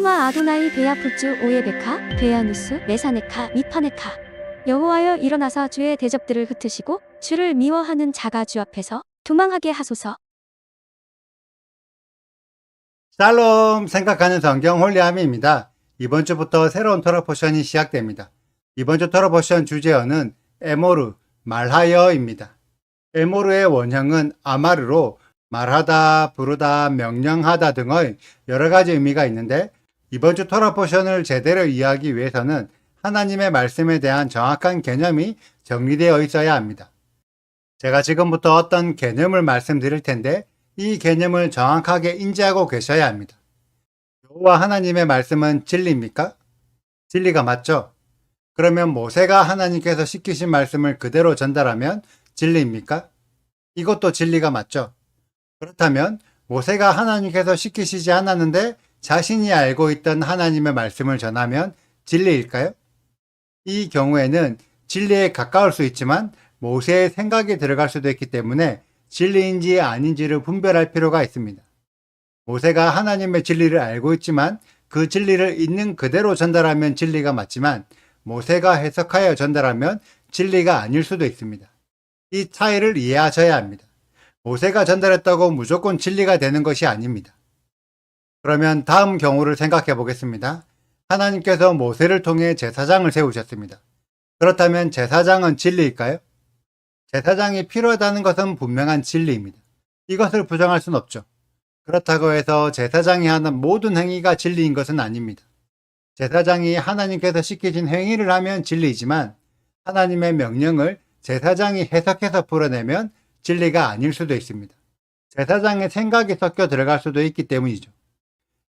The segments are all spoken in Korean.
슈마 아도나이 베야푸츠 오예베카 베야누스 메사네카 미파네카. 여호와여 일어나사 주의 대적들을 흩으시고 주를 미워하는 자가 주 앞에서 도망하게 하소서. 샬롬 생각하는 성경 홀리아미입니다. 이번 주부터 새로운 토라 포션이 시작됩니다. 이번 주 토라 포션 주제어는 에모르, 말하여입니다. 에모르의 원형은 아마르로 말하다, 부르다, 명령하다 등의 여러 가지 의미가 있는데 이번 주 토라 포션을 제대로 이해하기 위해서는 하나님의 말씀에 대한 정확한 개념이 정리되어 있어야 합니다. 제가 지금부터 어떤 개념을 말씀드릴 텐데 이 개념을 정확하게 인지하고 계셔야 합니다. 여호와 하나님의 말씀은 진리입니까? 진리가 맞죠? 그러면 모세가 하나님께서 시키신 말씀을 그대로 전달하면 진리입니까? 이것도 진리가 맞죠? 그렇다면 모세가 하나님께서 시키시지 않았는데 자신이 알고 있던 하나님의 말씀을 전하면 진리일까요? 이 경우에는 진리에 가까울 수 있지만 모세의 생각이 들어갈 수도 있기 때문에 진리인지 아닌지를 분별할 필요가 있습니다. 모세가 하나님의 진리를 알고 있지만 그 진리를 있는 그대로 전달하면 진리가 맞지만 모세가 해석하여 전달하면 진리가 아닐 수도 있습니다. 이 차이를 이해하셔야 합니다. 모세가 전달했다고 무조건 진리가 되는 것이 아닙니다. 그러면 다음 경우를 생각해 보겠습니다. 하나님께서 모세를 통해 제사장을 세우셨습니다. 그렇다면 제사장은 진리일까요? 제사장이 필요하다는 것은 분명한 진리입니다. 이것을 부정할 수는 없죠. 그렇다고 해서 제사장이 하는 모든 행위가 진리인 것은 아닙니다. 제사장이 하나님께서 시키신 행위를 하면 진리이지만 하나님의 명령을 제사장이 해석해서 풀어내면 진리가 아닐 수도 있습니다. 제사장의 생각이 섞여 들어갈 수도 있기 때문이죠.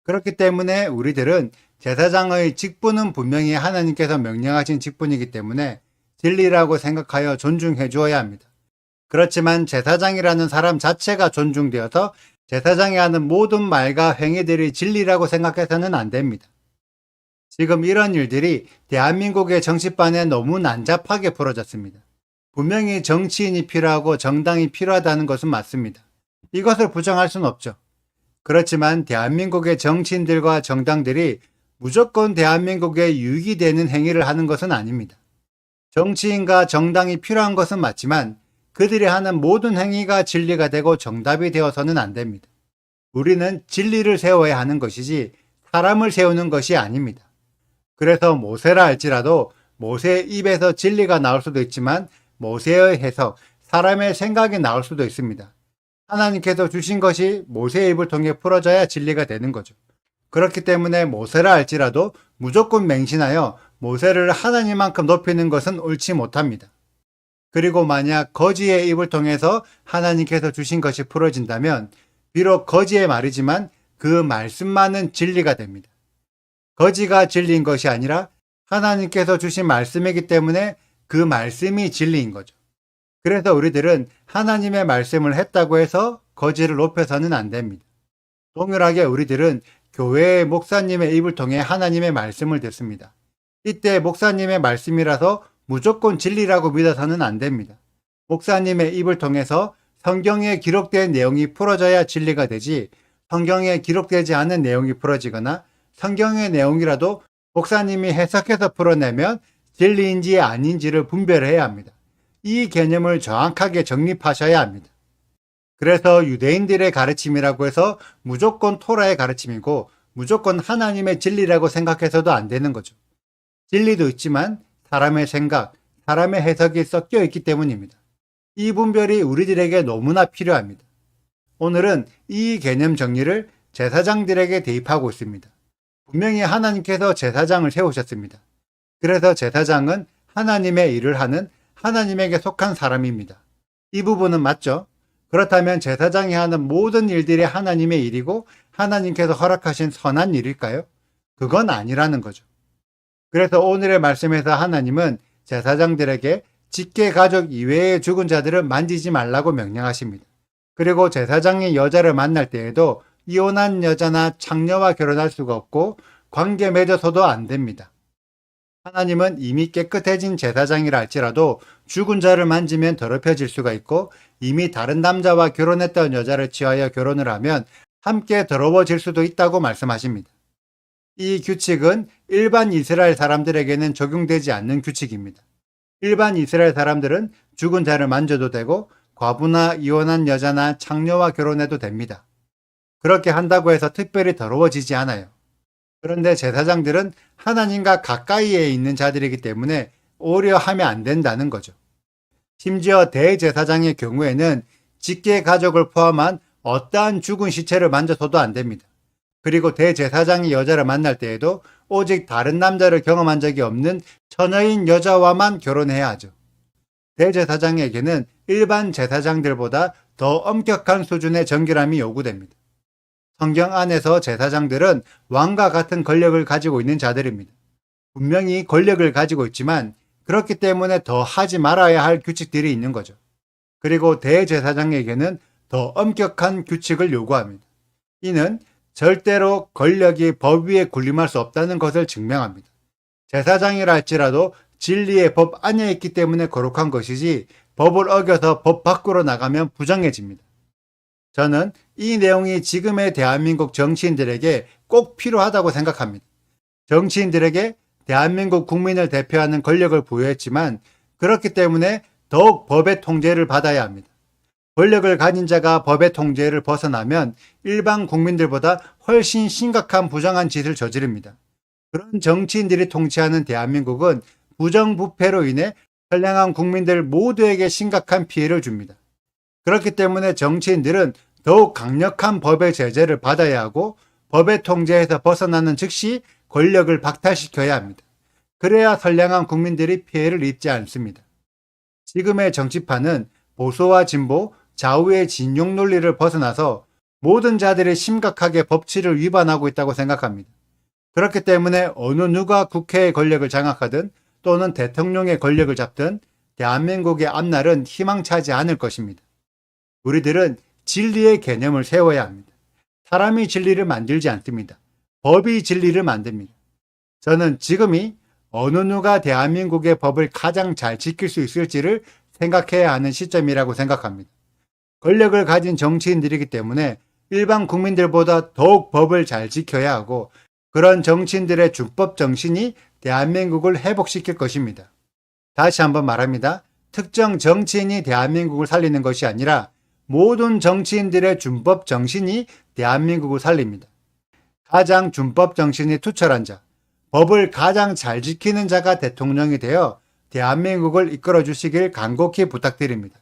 그렇기 때문에 우리들은 제사장의 직분은 분명히 하나님께서 명령하신 직분이기 때문에 진리라고 생각하여 존중해 주어야 합니다. 그렇지만 제사장이라는 사람 자체가 존중되어서 제사장이 하는 모든 말과 행위들이 진리라고 생각해서는 안 됩니다. 지금 이런 일들이 대한민국의 정치판에 너무 난잡하게 풀어졌습니다. 분명히 정치인이 필요하고 정당이 필요하다는 것은 맞습니다. 이것을 부정할 수는 없죠. 그렇지만 대한민국의 정치인들과 정당들이 무조건 대한민국에 유익이 되는 행위를 하는 것은 아닙니다. 정치인과 정당이 필요한 것은 맞지만 그들이 하는 모든 행위가 진리가 되고 정답이 되어서는 안 됩니다. 우리는 진리를 세워야 하는 것이지 사람을 세우는 것이 아닙니다. 그래서 모세라 할지라도 모세의 입에서 진리가 나올 수도 있지만 모세의 해석, 사람의 생각이 나올 수도 있습니다. 하나님께서 주신 것이 모세의 입을 통해 풀어져야 진리가 되는 거죠. 그렇기 때문에 모세라 할지라도 무조건 맹신하여 모세를 하나님만큼 높이는 것은 옳지 못합니다. 그리고 만약 거지의 입을 통해서 하나님께서 주신 것이 풀어진다면 비록 거지의 말이지만 그 말씀만은 진리가 됩니다. 거지가 진리인 것이 아니라 하나님께서 주신 말씀이기 때문에 그 말씀이 진리인 거죠. 그래서 우리들은 하나님의 말씀을 했다고 해서 거지를 높여서는 안 됩니다. 동일하게 우리들은 교회의 목사님의 입을 통해 하나님의 말씀을 듣습니다. 이때 목사님의 말씀이라서 무조건 진리라고 믿어서는 안 됩니다. 목사님의 입을 통해서 성경에 기록된 내용이 풀어져야 진리가 되지 성경에 기록되지 않은 내용이 풀어지거나 성경의 내용이라도 목사님이 해석해서 풀어내면 진리인지 아닌지를 분별해야 합니다. 이 개념을 정확하게 정립하셔야 합니다. 그래서 유대인들의 가르침이라고 해서 무조건 토라의 가르침이고 무조건 하나님의 진리라고 생각해서도 안 되는 거죠. 진리도 있지만 사람의 생각, 사람의 해석이 섞여 있기 때문입니다. 이 분별이 우리들에게 너무나 필요합니다. 오늘은 이 개념 정리를 제사장들에게 대입하고 있습니다. 분명히 하나님께서 제사장을 세우셨습니다. 그래서 제사장은 하나님의 일을 하는 하나님에게 속한 사람입니다. 이 부분은 맞죠? 그렇다면 제사장이 하는 모든 일들이 하나님의 일이고 하나님께서 허락하신 선한 일일까요? 그건 아니라는 거죠. 그래서 오늘의 말씀에서 하나님은 제사장들에게 직계 가족 이외의 죽은 자들을 만지지 말라고 명령하십니다. 그리고 제사장이 여자를 만날 때에도 이혼한 여자나 창녀와 결혼할 수가 없고 관계 맺어서도 안 됩니다. 하나님은 이미 깨끗해진 제사장이라 할지라도 죽은 자를 만지면 더럽혀질 수가 있고 이미 다른 남자와 결혼했던 여자를 취하여 결혼을 하면 함께 더러워질 수도 있다고 말씀하십니다. 이 규칙은 일반 이스라엘 사람들에게는 적용되지 않는 규칙입니다. 일반 이스라엘 사람들은 죽은 자를 만져도 되고 과부나 이혼한 여자나 창녀와 결혼해도 됩니다. 그렇게 한다고 해서 특별히 더러워지지 않아요. 그런데 제사장들은 하나님과 가까이에 있는 자들이기 때문에 오히려 하면 안 된다는 거죠. 심지어 대제사장의 경우에는 직계 가족을 포함한 어떠한 죽은 시체를 만져서도 안 됩니다. 그리고 대제사장이 여자를 만날 때에도 오직 다른 남자를 경험한 적이 없는 처녀인 여자와만 결혼해야 하죠. 대제사장에게는 일반 제사장들보다 더 엄격한 수준의 정결함이 요구됩니다. 성경 안에서 제사장들은 왕과 같은 권력을 가지고 있는 자들입니다. 분명히 권력을 가지고 있지만 그렇기 때문에 더 하지 말아야 할 규칙들이 있는 거죠. 그리고 대제사장에게는 더 엄격한 규칙을 요구합니다. 이는 절대로 권력이 법 위에 군림할 수 없다는 것을 증명합니다. 제사장이라 할지라도 진리의 법 안에 있기 때문에 거룩한 것이지 법을 어겨서 법 밖으로 나가면 부정해집니다. 저는 이 내용이 지금의 대한민국 정치인들에게 꼭 필요하다고 생각합니다. 정치인들에게 대한민국 국민을 대표하는 권력을 부여했지만 그렇기 때문에 더욱 법의 통제를 받아야 합니다. 권력을 가진 자가 법의 통제를 벗어나면 일반 국민들보다 훨씬 심각한 부정한 짓을 저지릅니다. 그런 정치인들이 통치하는 대한민국은 부정부패로 인해 선량한 국민들 모두에게 심각한 피해를 줍니다. 그렇기 때문에 정치인들은 더욱 강력한 법의 제재를 받아야 하고 법의 통제에서 벗어나는 즉시 권력을 박탈시켜야 합니다. 그래야 선량한 국민들이 피해를 입지 않습니다. 지금의 정치판은 보수와 진보, 좌우의 진영 논리를 벗어나서 모든 자들이 심각하게 법치를 위반하고 있다고 생각합니다. 그렇기 때문에 어느 누가 국회의 권력을 장악하든 또는 대통령의 권력을 잡든 대한민국의 앞날은 희망차지 않을 것입니다. 우리들은 진리의 개념을 세워야 합니다. 사람이 진리를 만들지 않습니다. 법이 진리를 만듭니다. 저는 지금이 어느 누가 대한민국의 법을 가장 잘 지킬 수 있을지를 생각해야 하는 시점이라고 생각합니다. 권력을 가진 정치인들이기 때문에 일반 국민들보다 더욱 법을 잘 지켜야 하고 그런 정치인들의 준법 정신이 대한민국을 회복시킬 것입니다. 다시 한번 말합니다. 특정 정치인이 대한민국을 살리는 것이 아니라 모든 정치인들의 준법 정신이 대한민국을 살립니다. 가장 준법 정신이 투철한 자, 법을 가장 잘 지키는 자가 대통령이 되어 대한민국을 이끌어 주시길 간곡히 부탁드립니다.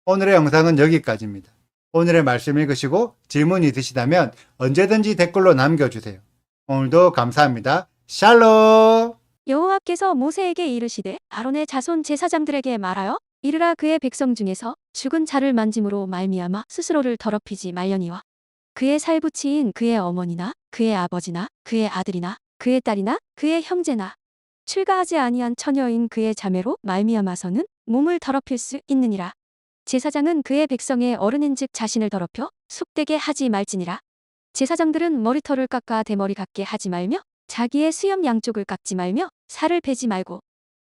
오늘의 영상은 여기까지입니다. 오늘의 말씀 읽으시고 질문이 있으시다면 언제든지 댓글로 남겨주세요. 오늘도 감사합니다. 샬롬! 여호와께서 모세에게 이르시되 아론의 자손 제사장들에게 말하여 이르라 그의 백성 중에서 죽은 자를 만짐으로 말미암아 스스로를 더럽히지 말려니와 그의 살부치인 그의 어머니나 그의 아버지나 그의 아들이나 그의 딸이나 그의 형제나 출가하지 아니한 처녀인 그의 자매로 말미암아서는 몸을 더럽힐 수 있느니라. 제사장은 그의 백성의 어른인즉 자신을 더럽혀 속되게 하지 말지니라. 제사장들은 머리털을 깎아 대머리 같게 하지 말며 자기의 수염 양쪽을 깎지 말며 살을 베지 말고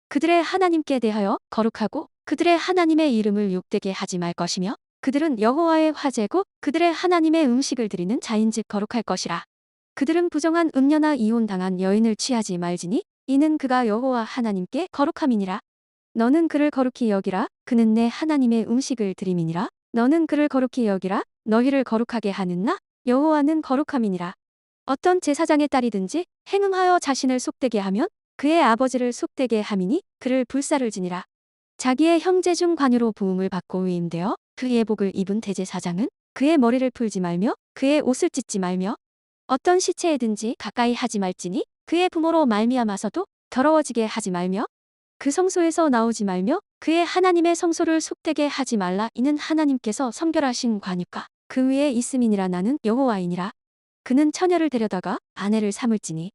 그들의 하나님께 대하여 거룩하고 그들의 하나님의 이름을 욕되게 하지 말 것이며 그들은 여호와의 화제고 그들의 하나님의 음식을 드리는 자인즉 거룩할 것이라. 그들은 부정한 음녀나 이혼당한 여인을 취하지 말지니 이는 그가 여호와 하나님께 거룩함이니라. 너는 그를 거룩히 여기라. 그는 내 하나님의 음식을 드림이니라. 너는 그를 거룩히 여기라. 너희를 거룩하게 하는 나 여호와는 거룩함이니라. 어떤 제사장의 딸이든지 행음하여 자신을 속되게 하면 그의 아버지를 속되게 함이니 그를 불사를 지니라. 자기의 형제 중 관유로 부음을 받고 위임되어 그 예복을 입은 대제사장은 그의 머리를 풀지 말며 그의 옷을 찢지 말며 어떤 시체에든지 가까이 하지 말지니 그의 부모로 말미암아서도 더러워지게 하지 말며 그 성소에서 나오지 말며 그의 하나님의 성소를 속되게 하지 말라. 이는 하나님께서 성결하신 관유가 그 위에 있음이니라. 나는 여호와이니라. 그는 처녀를 데려다가 아내를 삼을지니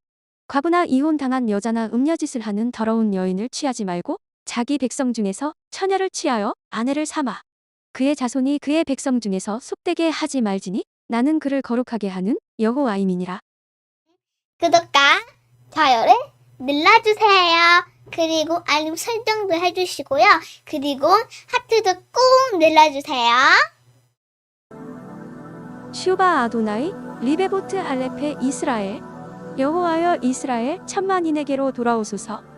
과부나 이혼당한 여자나 음녀짓을 하는 더러운 여인을 취하지 말고 자기 백성 중에서 처녀를 취하여 아내를 삼아 그의 자손이 그의 백성 중에서 속되게 하지 말지니 나는 그를 거룩하게 하는 여호와임이니라. 구독과 좋아요를 눌러주세요. 그리고 알림 설정도 해주시고요. 그리고 하트도 꼭 눌러주세요. 슈바 아도나이 리베보트 알레페 이스라엘 여호와여 이스라엘 천만인에게로 돌아오소서.